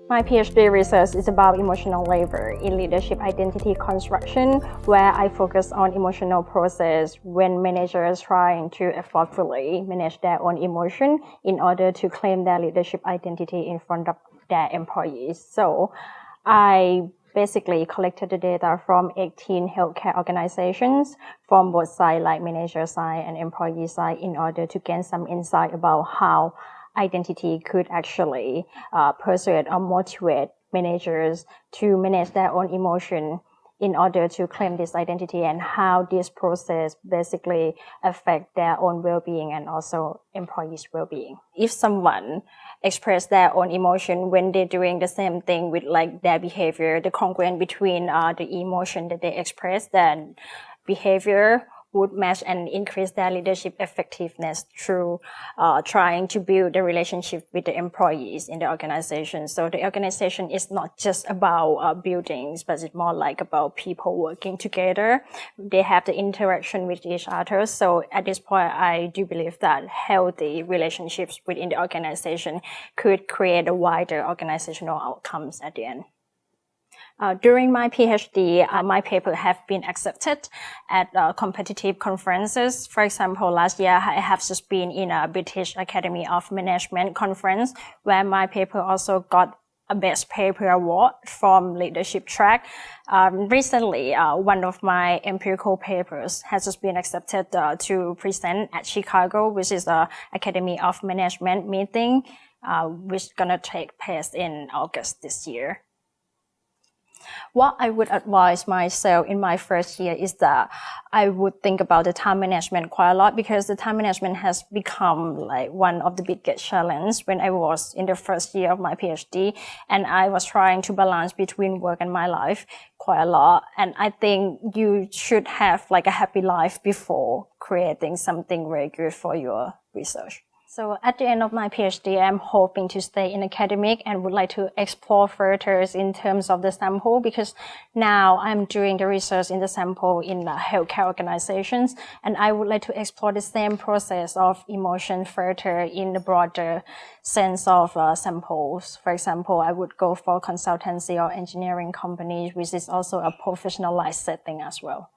My PhD research is about emotional labor in leadership identity construction, where I focus on emotional process when managers trying to effectively manage their own emotion in order to claim their leadership identity in front of their employees. So I basically collected the data from 18 healthcare organizations from both sides, like manager side and employee side, in order to gain some insight about how identity could actually persuade or motivate managers to manage their own emotion in order to claim this identity, and how this process basically affect their own well-being and also employees' well-being. If someone express their own emotion when they're doing the same thing with like their behavior, the congruence between the emotion that they express, then behavior would match and increase their leadership effectiveness through trying to build a relationship with the employees in the organization. So the organization is not just about buildings, but it's more like about people working together. They have the interaction with each other. So at this point, I do believe that healthy relationships within the organization could create a wider organizational outcomes at the end. During my PhD, my paper have been accepted at competitive conferences. For example, last year I have just been in a British Academy of Management conference, where my paper also got a Best Paper Award from Leadership Track. Recently, one of my empirical papers has just been accepted to present at Chicago, which is the Academy of Management meeting, which is gonna take place in August this year. What I would advise myself in my first year is that I would think about the time management quite a lot, because the time management has become like one of the biggest challenges when I was in the first year of my PhD, and I was trying to balance between work and my life quite a lot. And I think you should have like a happy life before creating something very good for your research. So at the end of my PhD, I'm hoping to stay in academic and would like to explore further in terms of the sample, because now I'm doing the research in the sample in the healthcare organizations, and I would like to explore the same process of emotion further in the broader sense of samples. For example, I would go for consultancy or engineering companies, which is also a professionalized setting as well.